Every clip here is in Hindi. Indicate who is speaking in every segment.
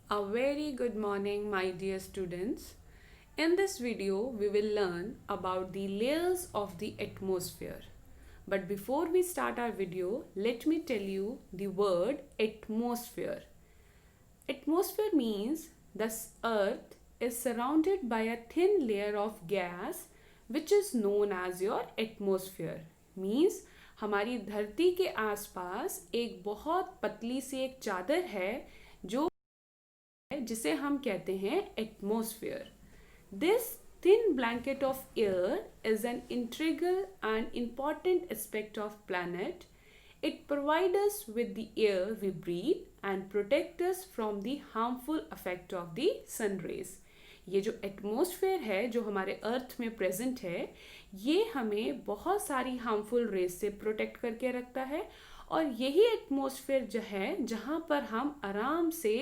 Speaker 1: A very good morning, my dear students. In this video, we will learn about the layers of the atmosphere. But before we start our video, let me tell you the word atmosphere. Atmosphere means the earth is surrounded by a thin layer of gas which is known as your atmosphere. Means हमारी धरती के आसपास एक बहुत पतली सी एक चादर है जो जिसे हम कहते हैं atmosphere. This thin blanket of air is an integral and important aspect of planet. It provides us with the air we breathe and protect us from the harmful effect of the sun rays. ये जो एटमॉस्फेयर है जो हमारे अर्थ में प्रेजेंट है ये हमें बहुत सारी हार्मफुल रेज से प्रोटेक्ट करके रखता है और यही एटमॉस्फेयर जो है जहाँ पर हम आराम से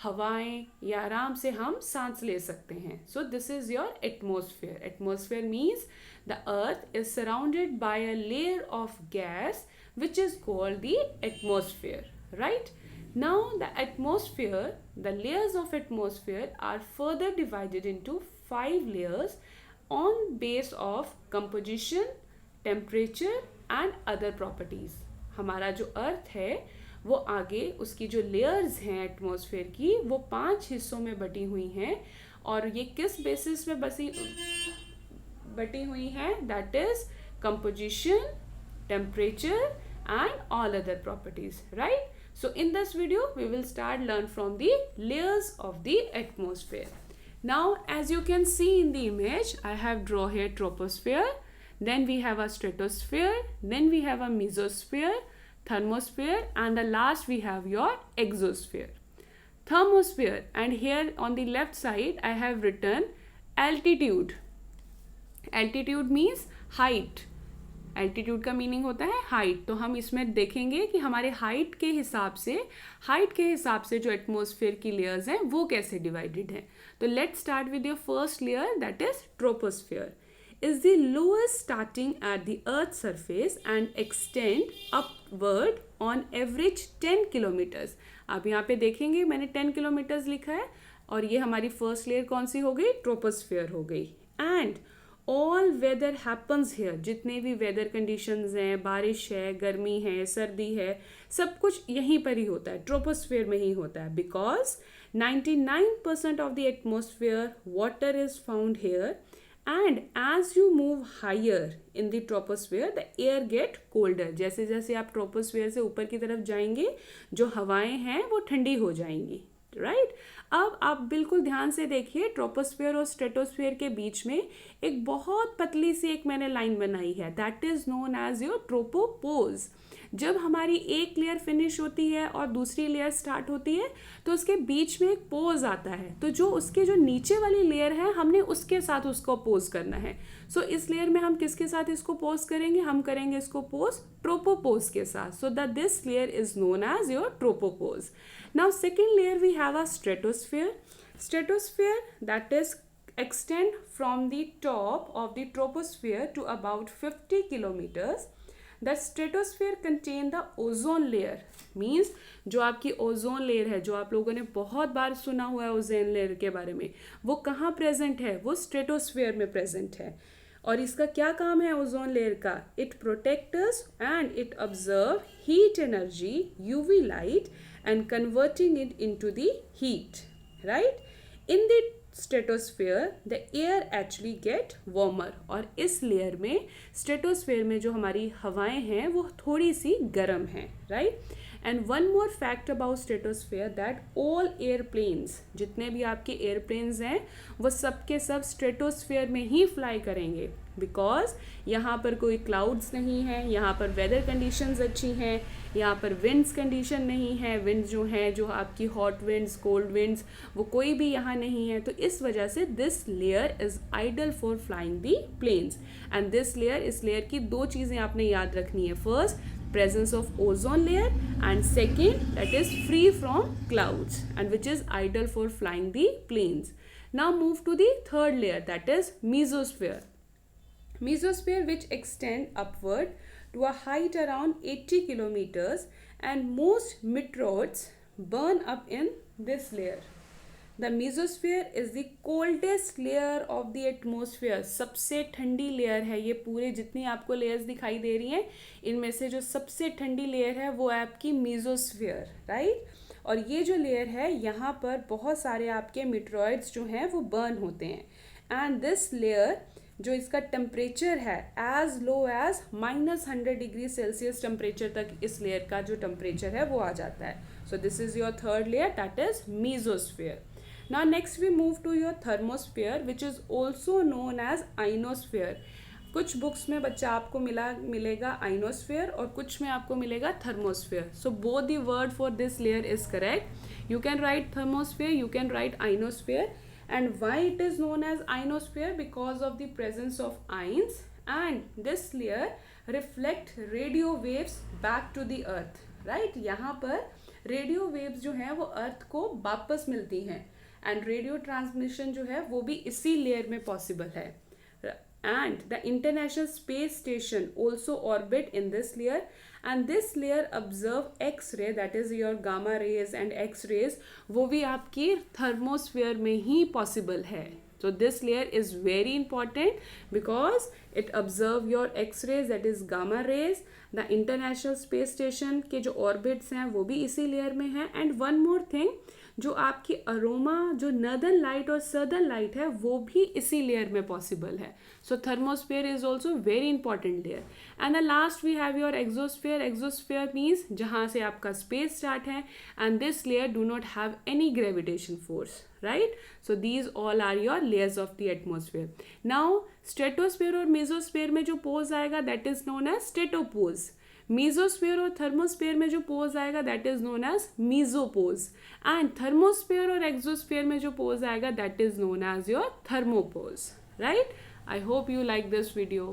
Speaker 1: हवाएं या आराम से हम सांस ले सकते हैं. So this is your atmosphere. Atmosphere means the earth is surrounded by a layer of gas which is called the atmosphere, right? Now the atmosphere, the layers of atmosphere are further divided into 5 layers on base of composition, temperature and other properties. हमारा जो अर्थ है वो आगे उसकी जो लेयर्स हैं एटमॉस्फेयर की वो 5 हिस्सों में बटी हुई हैं और ये किस बेसिस पे बटी हुई हैं? That is composition, temperature and all other properties, right? So in this video we will start learn from the layers of the atmosphere. Now as you can see in the image, I have draw here troposphere, then we have a stratosphere, then we have a mesosphere, thermosphere and the last we have your exosphere. Thermosphere, and here on the left side I have written altitude. Altitude means height. Altitude का मीनिंग होता है हाइट. तो हम इसमें देखेंगे कि हमारे हाइट के हिसाब से जो एटमॉस्फेयर की लेयर्स हैं वो कैसे डिवाइडेड हैं. तो let's start with your first layer that is troposphere. is the lowest starting at the earth's surface and extend upward on average 10 kilometers. आप यहाँ पे देखेंगे मैंने 10 किलोमीटर्स लिखा है और ये हमारी फर्स्ट लेयर कौन सी हो गई? ट्रोपोस्फेयर हो गई. And all weather happens here, जितने भी वेदर कंडीशंस हैं, बारिश है, गर्मी है, सर्दी है, सब कुछ यहीं पर ही होता है, ट्रोपोस्फेयर में ही होता है. Because 99% of the atmosphere water is found here and as you move higher in the troposphere the air get colder. जैसे जैसे आप ट्रोपोस्फेयर से ऊपर की तरफ जाएंगे जो हवाएं हैं वो ठंडी हो जाएंगी, राइट? अब आप बिल्कुल ध्यान से देखिए ट्रोपोस्फेयर और स्ट्रेटोस्फेयर के बीच में एक बहुत पतली सी एक मैंने लाइन बनाई है that is known as your tropopause. जब हमारी एक लेयर फिनिश होती है और दूसरी लेयर स्टार्ट होती है तो उसके बीच में एक पोज आता है. तो जो उसके जो नीचे वाली लेयर है हमने उसके साथ उसको पोज करना है. सो इस लेयर में हम किसके साथ इसको पोज करेंगे? हम करेंगे इसको पोज ट्रोपोपोज के साथ. So that this layer is known as your tropopause. Now second layer we have a stratosphere. Stratosphere that is extend from the top of the troposphere to about 50 kilometers. The stratosphere contain the ozone layer. Means जो आपकी ओजोन लेयर है, जो आप लोगों ने बहुत बार सुना हुआ है ओजोन लेयर के बारे में, वो कहाँ प्रेजेंट है? वो स्ट्रेटोस्फेयर में प्रेजेंट है. और इसका क्या काम है ओजोन लेयर का? It protect us and it observe heat energy, UV light and converting it into the heat, right? In the stratosphere the air actually get warmer. और इस लेयर में स्ट्रेटोस्फेयर में जो हमारी हवाएं हैं वो थोड़ी सी गर्म हैं, right? And one more fact about stratosphere that all airplanes, जितने भी आपके एयरप्लेन्स हैं वो सब के सब स्ट्रेटोस्फेयर में ही फ्लाई करेंगे. बिकॉज यहाँ पर कोई क्लाउड्स नहीं है, यहाँ पर वेदर कंडीशंस अच्छी हैं, यहाँ पर विंड्स कंडीशन नहीं है, विंड्स जो हैं जो आपकी हॉट विंड्स, कोल्ड विंड्स, वो कोई भी यहाँ नहीं है. तो इस वजह से this layer is ideal for flying the planes. And this layer, इस लेयर की दो चीज़ें आपने याद रखनी है. First, presence of ozone layer, and second, that is free from clouds and which is ideal for flying the planes. Now move to the third layer, that is mesosphere. Mesosphere which extend upward to a height around 80 kilometers and most meteoroids burn up in this layer. The mesosphere is the coldest layer of the atmosphere. सबसे ठंडी लेयर है ये. पूरे जितनी आपको लेयर्स दिखाई दे रही हैं इनमें से जो सबसे ठंडी लेयर है वो है आपकी मीजोस्फीयर, राइट. और ये जो लेयर है यहाँ पर बहुत सारे आपके मीटरॉइड्स जो हैं वो बर्न होते हैं. एंड दिस लेयर जो इसका टेम्परेचर है as low as -100 degree Celsius temperature तक इस लेयर का जो टेम्परेचर है वो आ जाता है. So this is your third layer, that is mesosphere. Now next we move to your thermosphere which is also known as ionosphere. कुछ बुक्स में बच्चा आपको मिलेगा आइनोस्फेयर और कुछ में आपको मिलेगा thermosphere. So both the word for this layer is correct. You can write thermosphere, you can write ionosphere. And why it is known as ionosphere? Because of the presence of ions and this layer reflect radio waves back to the earth, right. यहाँ पर रेडियो वेव्स जो हैं वो अर्थ को वापस मिलती हैं एंड रेडियो ट्रांसमिशन जो है वो भी इसी लेयर में पॉसिबल है. And the international space station also orbit in this layer and this layer observe X ray, that is your gamma rays and X rays, वो भी आपकी थर्मोस्फेयर में ही पॉसिबल है. So this layer is very important because it observe your X-rays, that is gamma rays. The International Space Station के जो orbits हैं वो भी इसी layer में हैं. And one more thing, जो आपकी अरोमा जो नर्दर्न लाइट और सदर्न लाइट है वो भी इसी लेयर में पॉसिबल है. So thermosphere is also very important layer. And the last we have your exosphere. Exosphere means जहाँ से आपका स्पेस स्टार्ट है and this layer do not have any gravitation force, right. So these all are your layers of the atmosphere. Now stratosphere और मेसोस्फेयर में जो पोज आएगा that is known as स्ट्रेटोपोज. Mesosphere और थर्मोस्फेयर में जो पोज आएगा that is known as mesopause. And thermosphere और एक्सोस्फेयर में जो पोज आएगा that is known as your thermopause, right. I hope you like this video.